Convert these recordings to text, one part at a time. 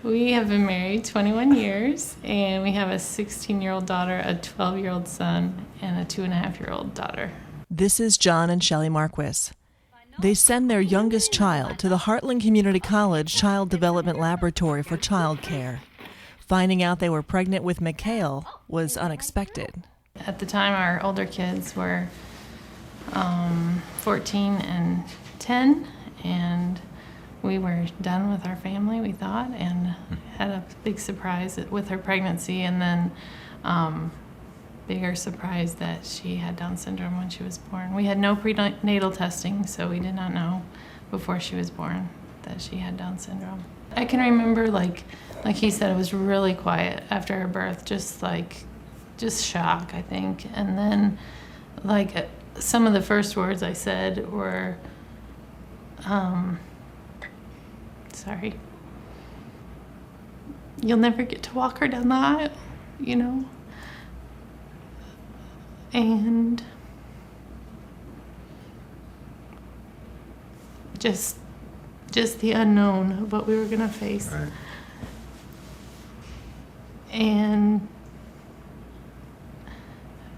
We have been married 21 years, and we have a 16-year-old daughter, a 12-year-old son, and a 2.5-year-old daughter. This is John and Shelley Marquis. They send their youngest child to the Heartland Community College Child Development Laboratory for child care. Finding out they were pregnant with Mikhail was unexpected. At the time, our older kids were 14 and 10, and we were done with our family, we thought, and had a big surprise with her pregnancy, and then bigger surprise that she had Down syndrome when she was born. We had no prenatal testing, so we did not know before she was born that she had Down syndrome. I can remember, like he said, it was really quiet after her birth, just shock, I think. And then, some of the first words I said were, sorry, you'll never get to walk her down the aisle, you know? And just the unknown of what we were going to face. Right. And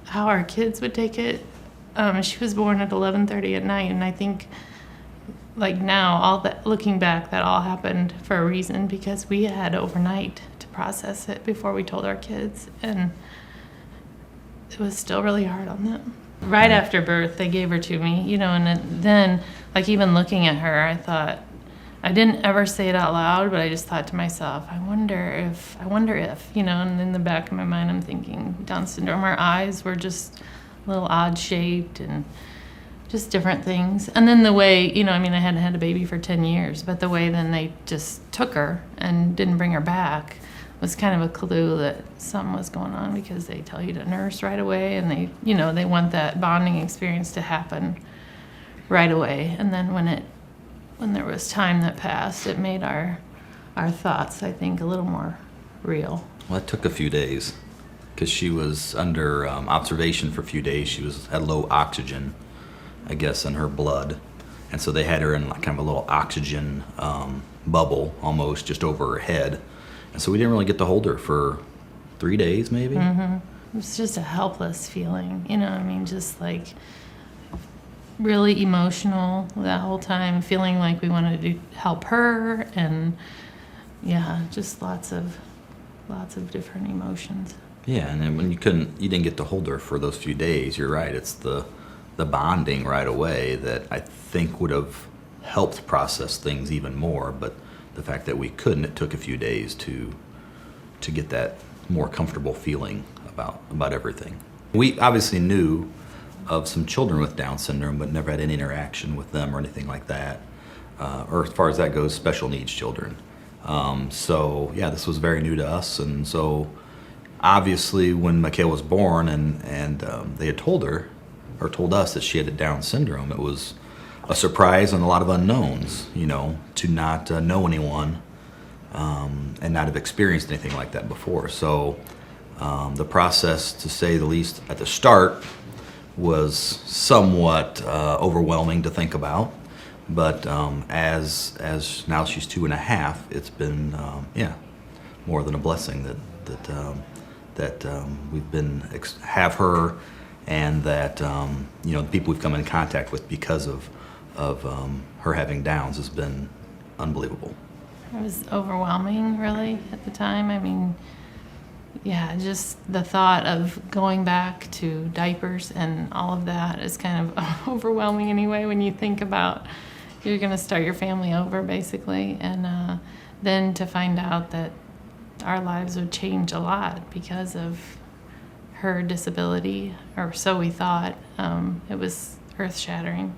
how our kids would take it. She was born at 11:30 at night, and I think, now, all that, looking back, that all happened for a reason, because we had overnight to process it before we told our kids, and it was still really hard on them. Right after birth, they gave her to me, and then, even looking at her, I thought, I didn't ever say it out loud, but I just thought to myself, I wonder if, and in the back of my mind, I'm thinking Down syndrome. Her eyes were just a little odd shaped and just different things. And then the way, I hadn't had a baby for 10 years, but the way then they just took her and didn't bring her back was kind of a clue that something was going on, because they tell you to nurse right away, and they want that bonding experience to happen right away. And then when there was time that passed, it made our thoughts, I think, a little more real. Well, it took a few days because she was under observation for a few days. She had low oxygen, I guess, in her blood. And so they had her in kind of a little oxygen bubble almost just over her head. And so we didn't really get to hold her for 3 days maybe. Mm-hmm. It was just a helpless feeling, just really emotional that whole time, feeling like we wanted to help her, and just lots of different emotions. Yeah, and then when you didn't get to hold her for those few days, you're right, it's the bonding right away that I think would have helped process things even more, but the fact that we couldn't, it took a few days to get that more comfortable feeling about everything. We obviously knew of some children with Down syndrome, but never had any interaction with them or anything like that, or as far as that goes, special needs children. This was very new to us, and so obviously when Mikhail was born and they had told us that she had Down syndrome, it was a surprise and a lot of unknowns, to not know anyone and not have experienced anything like that before. So the process, to say the least, at the start was somewhat overwhelming to think about. But as now she's 2.5, it's been more than a blessing that we've have her, and that the people we've come in contact with because of her having Downs has been unbelievable. It was overwhelming, really, at the time. Just the thought of going back to diapers and all of that is kind of overwhelming anyway, when you think about you're going to start your family over, basically. And then to find out that our lives would change a lot because of her disability, or so we thought. It was earth-shattering.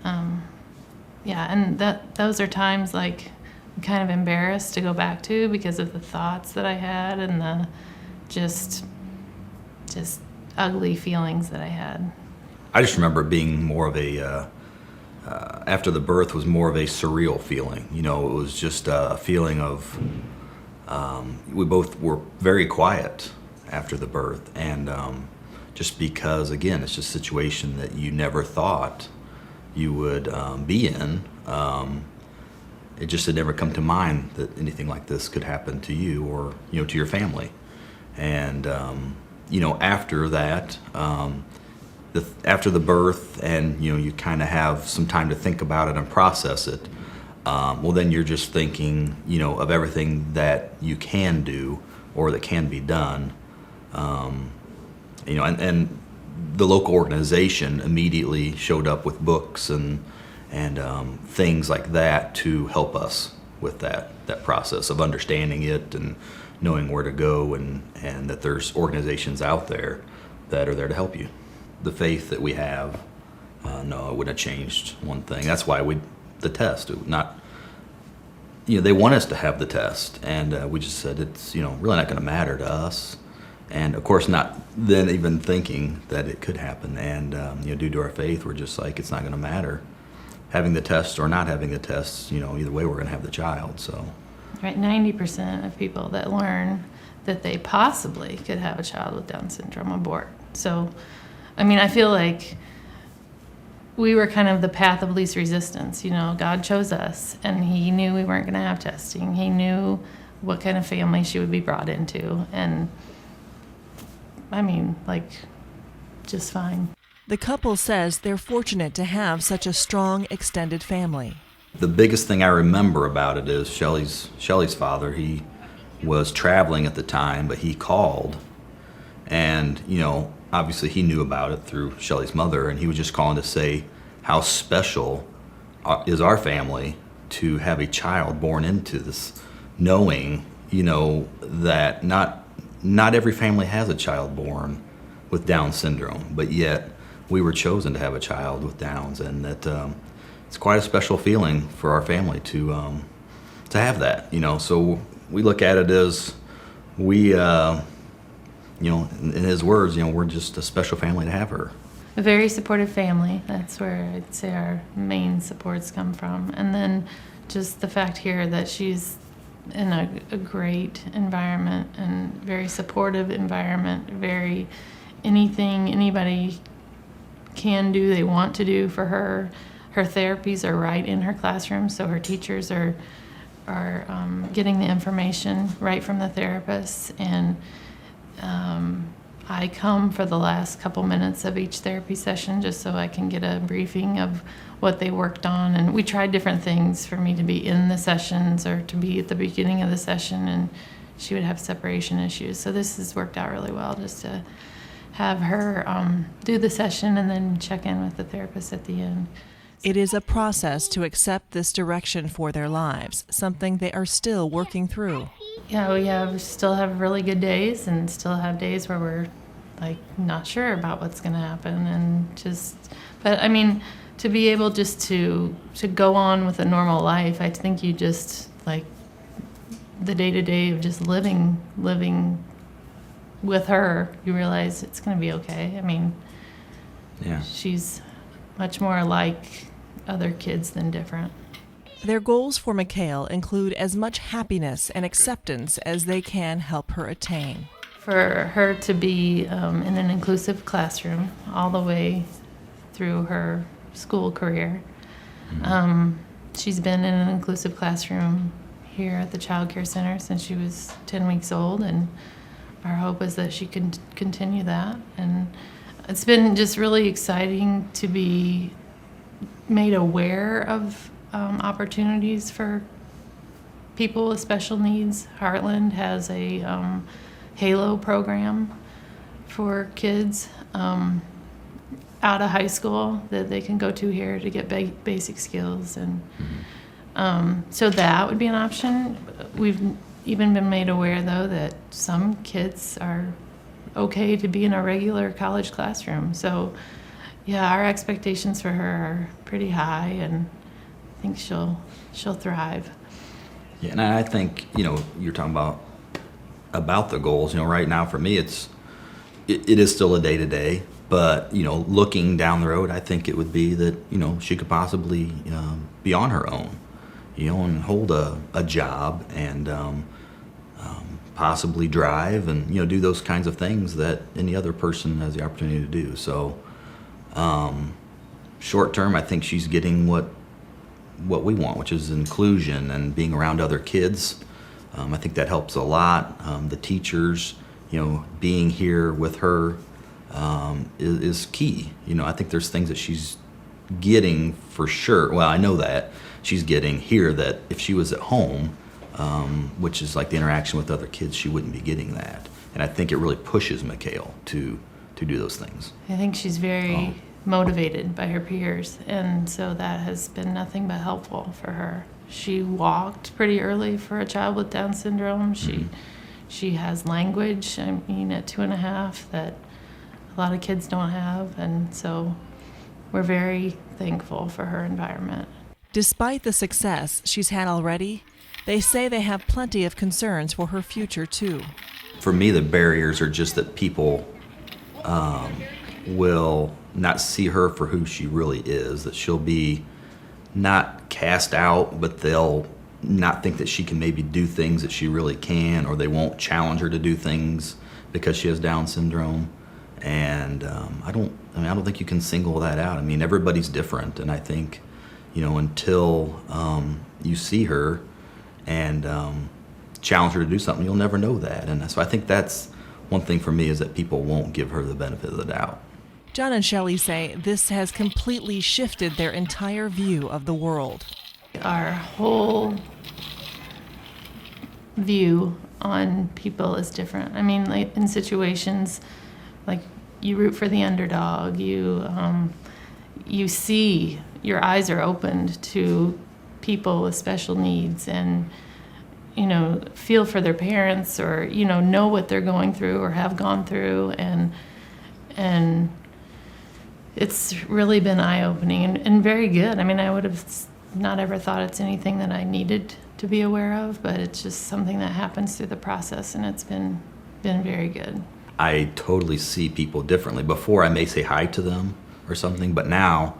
And those are times I'm kind of embarrassed to go back to because of the thoughts that I had and the just ugly feelings that I had. I just remember being more of a, after the birth was more of a surreal feeling. It was just a feeling of, we both were very quiet after the birth, and just because, again, it's just a situation that you never thought you would be in. it just had never come to mind that anything like this could happen to you or, to your family. And, after that, after the birth and, you kind of have some time to think about it and process it, well, then you're just thinking, of everything that you can do or that can be done. And the local organization immediately showed up with books and things like that to help us with that process of understanding it and knowing where to go, and that there's organizations out there that are there to help you. The faith that we have, no, it wouldn't have changed one thing. That's why the test, they want us to have the test, and we just said it's, really not going to matter to us. And of course not then even thinking that it could happen. And, due to our faith, we're just like, it's not going to matter. Having the test or not having the test, either way we're going to have the child, so. Right, 90% of people that learn that they possibly could have a child with Down syndrome abort. So, I feel like we were kind of the path of least resistance. God chose us, and He knew we weren't going to have testing. He knew what kind of family she would be brought into, and just fine. The couple says they're fortunate to have such a strong extended family. The biggest thing I remember about it is Shelley's father. He was traveling at the time, but he called, and obviously he knew about it through Shelley's mother, and he was just calling to say how special is our family to have a child born into this, knowing that not every family has a child born with Down syndrome, but yet we were chosen to have a child with Downs, and that it's quite a special feeling for our family to have that. So we look at it as we, in his words, we're just a special family to have her. A very supportive family. That's where I'd say our main supports come from. And then just the fact here that she's in a great environment and very supportive environment, anything anybody can do, they want to do for her. Her therapies are right in her classroom, so her teachers are getting the information right from the therapists, and I come for the last couple minutes of each therapy session just so I can get a briefing of what they worked on. And we tried different things for me to be in the sessions or to be at the beginning of the session, and she would have separation issues. So this has worked out really well, just to have her do the session and then check in with the therapist at the end. It is a process to accept this direction for their lives, something they are still working through. Yeah, we still have really good days and still have days where we're not sure about what's going to happen, but to be able just to go on with a normal life, I think you just the day-to-day of just living with her, you realize it's going to be okay. Yeah. She's much more like other kids than different. Their goals for Mikhail include as much happiness and acceptance as they can help her attain. For her to be in an inclusive classroom all the way through her school career. She's been in an inclusive classroom here at the Child Care Center since she was 10 weeks old, and our hope is that she can continue that. And it's been just really exciting to be made aware of opportunities for people with special needs. Heartland has a HALO program for kids out of high school that they can go to here to get basic skills, and so that would be an option. We've even been made aware, though, that some kids are okay to be in a regular college classroom. So, yeah, our expectations for her are pretty high, and I think she'll thrive. Yeah, and I think you're talking about the goals. Right now for me, it is still a day-to-day. But looking down the road, I think it would be that she could possibly be on her own, and hold a job and possibly drive and do those kinds of things that any other person has the opportunity to do. So short term, I think she's getting what what we want, which is inclusion and being around other kids. I think that helps a lot. The teachers, being here with her is key. I think there's things that she's getting for sure. Well, I know that she's getting here that if she was at home, which is like the interaction with other kids, she wouldn't be getting that. And I think it really pushes Mikhail to do those things. I think she's very motivated by her peers, and so that has been nothing but helpful for her. She walked pretty early for a child with Down syndrome. She has language, at 2.5, that a lot of kids don't have, and so we're very thankful for her environment. Despite the success she's had already, they say they have plenty of concerns for her future, too. For me, the barriers are just that people will not see her for who she really is, that she'll be not cast out, but they'll not think that she can maybe do things that she really can, or they won't challenge her to do things because she has Down syndrome. And I don't think you can single that out. Everybody's different, and I think, until you see her and challenge her to do something, you'll never know that. And so I think that's one thing for me, is that people won't give her the benefit of the doubt. John and Shelley say this has completely shifted their entire view of the world. Our whole view on people is different. Like in situations, like you root for the underdog, you see, your eyes are opened to people with special needs, and feel for their parents, or know what they're going through or have gone through, and it's really been eye-opening and very good. I would have not ever thought it's anything that I needed to be aware of, but it's just something that happens through the process, and it's been very good. I totally see people differently. Before, I may say hi to them or something, but now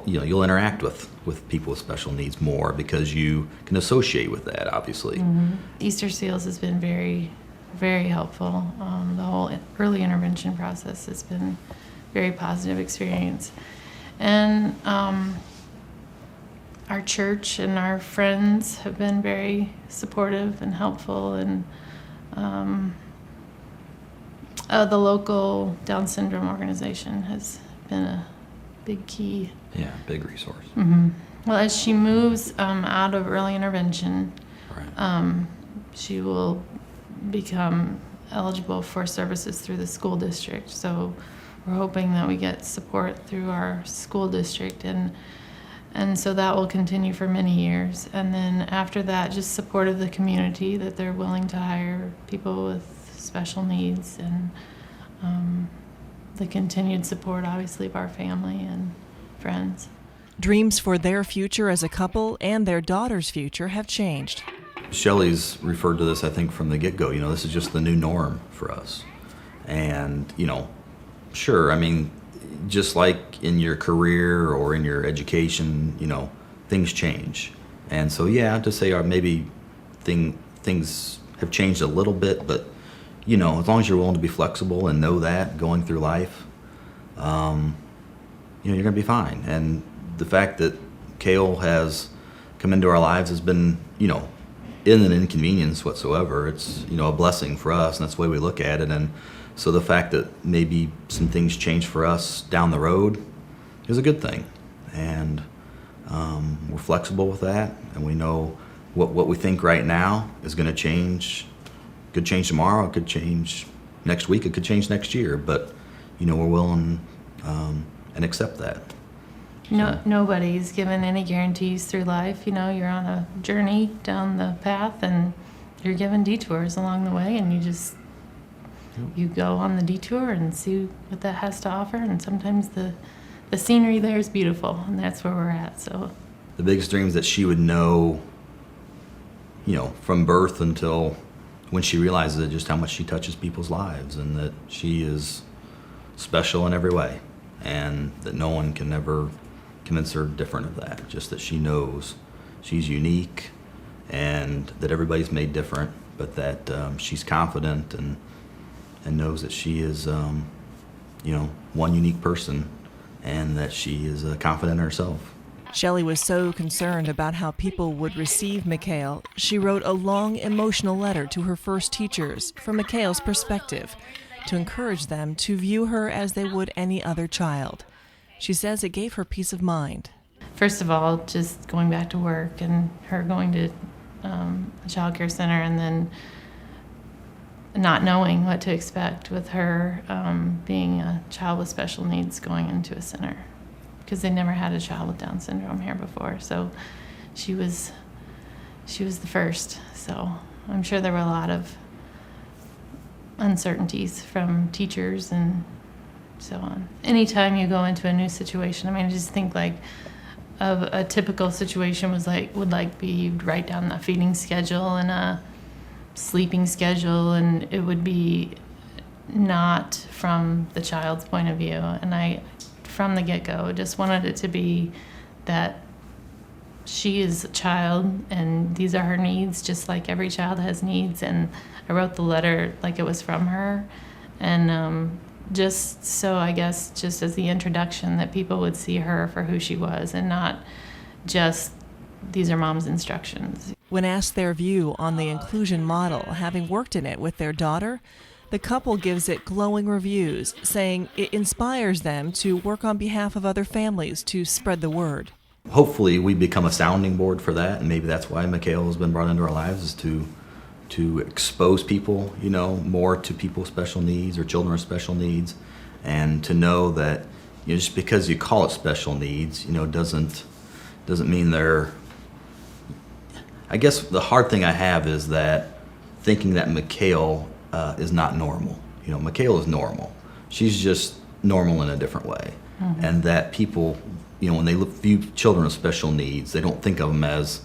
you'll interact with people with special needs more because you can associate with that, obviously. Mm-hmm. Easter Seals has been very, very helpful. The whole early intervention process has been a very positive experience. And our church and our friends have been very supportive and helpful, and the local Down syndrome organization has been a big key. Yeah, big resource. Mm-hmm. Well, as she moves out of early intervention, Right. She will become eligible for services through the school district. So we're hoping that we get support through our school district, and so that will continue for many years. And then after that, just support of the community, that they're willing to hire people with special needs, and the continued support, obviously, of our family and friends. Dreams for their future as a couple and their daughter's future have changed. Shelley's referred to this, I think, from the get-go. This is just the new norm for us. And, sure, just like in your career or in your education, things change. And so, yeah, to say maybe things have changed a little bit, but, as long as you're willing to be flexible and know that going through life, you're going to be fine. And the fact that Kale has come into our lives has been, in an inconvenience whatsoever. It's, a blessing for us, and that's the way we look at it. And so the fact that maybe some things change for us down the road is a good thing. And we're flexible with that, and we know what we think right now is going to change. Could change tomorrow, it could change next week, it could change next year, but we're willing and accept that. Nobody's given any guarantees through life. You're on a journey down the path, and you're given detours along the way, and you go on the detour and see what that has to offer. And sometimes the scenery there is beautiful, and that's where we're at. So the biggest dream is that she would know, from birth until when she realizes it, just how much she touches people's lives, and that she is special in every way, and that no one can ever convince her different of that. Just that she knows she's unique, and that everybody's made different, but that she's confident and knows that she is, one unique person, and that she is confident in herself. Shelley was so concerned about how people would receive Mikhail, she wrote a long, emotional letter to her first teachers from Mikhail's perspective to encourage them to view her as they would any other child. She says it gave her peace of mind. First of all, just going back to work and her going to a child care center, and then not knowing what to expect with her being a child with special needs going into a center, because they never had a child with Down syndrome here before. So she was the first. So I'm sure there were a lot of uncertainties from teachers and so on. Anytime you go into a new situation, I mean, I just think like of a typical situation would be you'd write down a feeding schedule and a sleeping schedule, and it would be not from the child's point of view. And I, from the get-go, just wanted it to be that she is a child and these are her needs, just like every child has needs. And I wrote the letter like it was from her, and just so, I guess, just as the introduction, that people would see her for who she was and not just these are mom's instructions. When asked their view on the inclusion model, having worked in it with their daughter, the couple gives it glowing reviews, saying it inspires them to work on behalf of other families to spread the word. Hopefully we become a sounding board for that, and maybe that's why Mikhail has been brought into our lives, is to expose people, more to people with special needs or children with special needs, and to know that, just because you call it special needs, doesn't mean they're. I guess the hard thing I have is that thinking that Mikhail is not normal. Mikhail is normal. She's just normal in a different way, and that people, when they view children with special needs, they don't think of them as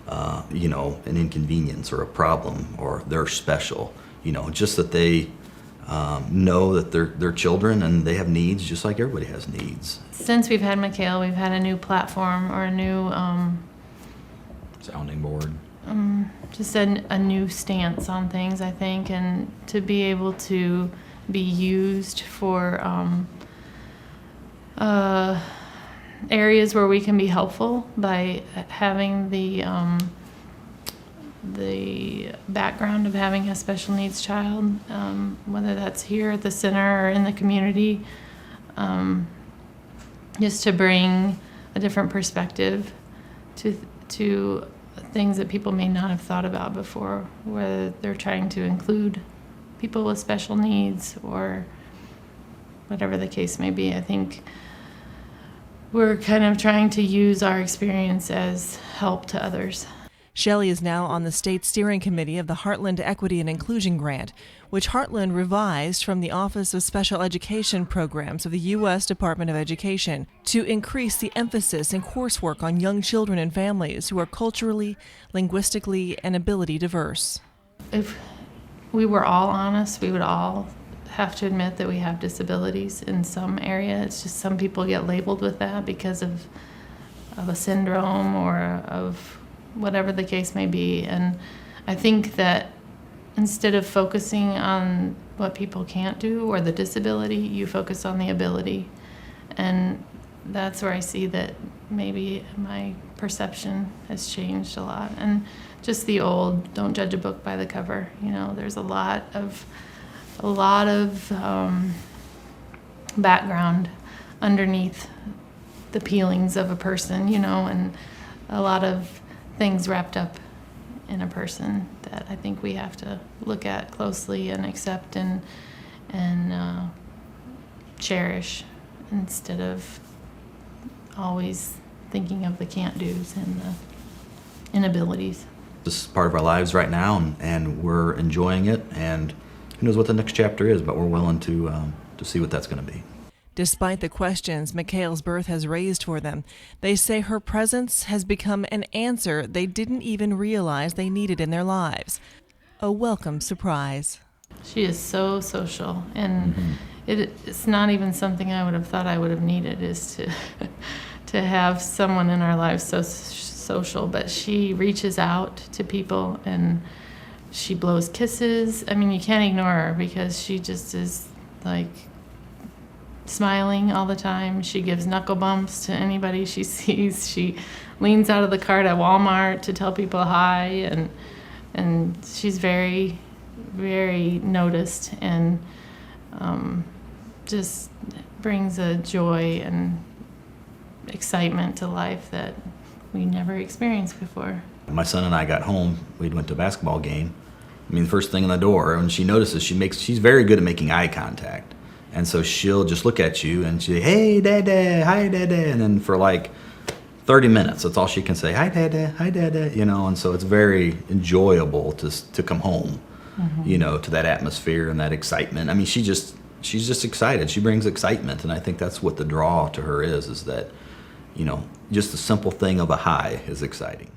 an inconvenience or a problem, or they're special. Just that they know that they're children and they have needs just like everybody has needs. Since we've had Mikhail, we've had a new platform, or a new Sounding board. Just a new stance on things, I think, and to be able to be used for areas where we can be helpful by having the background of having a special needs child, whether that's here at the center or in the community, just to bring a different perspective to things that people may not have thought about before, whether they're trying to include people with special needs or whatever the case may be. I think we're kind of trying to use our experience as help to others. Shelley is now on the state steering committee of the Heartland Equity and Inclusion Grant, which Heartland revised from the Office of Special Education Programs of the U.S. Department of Education to increase the emphasis in coursework on young children and families who are culturally, linguistically, and ability diverse. If we were all honest, we would all have to admit that we have disabilities in some area. It's just some people get labeled with that because of a syndrome or of whatever the case may be. And I think that instead of focusing on what people can't do or the disability, you focus on the ability. And that's where I see that maybe my perception has changed a lot. And just the old, don't judge a book by the cover. There's a lot of background underneath the peelings of a person, and a lot of things wrapped up in a person that I think we have to look at closely and accept and cherish, instead of always thinking of the can't-dos and the inabilities. This is part of our lives right now, and we're enjoying it, and who knows what the next chapter is, but we're willing to see what that's going to be. Despite the questions Mikhail's birth has raised for them, they say her presence has become an answer they didn't even realize they needed in their lives. A welcome surprise. She is so social, and it's not even something I would have thought I would have needed, is to have someone in our lives so social, but she reaches out to people and she blows kisses. I mean, you can't ignore her because she just is like smiling all the time. She gives knuckle bumps to anybody she sees. She leans out of the cart at Walmart to tell people hi, and she's very, very noticed, and just brings a joy and excitement to life that we never experienced before. My son and I got home. We went to a basketball game. I mean, the first thing in the door, when she notices, she's very good at making eye contact. And so she'll just look at you and say, "Hey, Dada, hi, Dada." And then for like 30 minutes, that's all she can say, "Hi, Dada, hi, Dada." And so it's very enjoyable to come home, to that atmosphere and that excitement. I mean, she's just excited. She brings excitement. And I think that's what the draw to her is that, just the simple thing of a hi is exciting.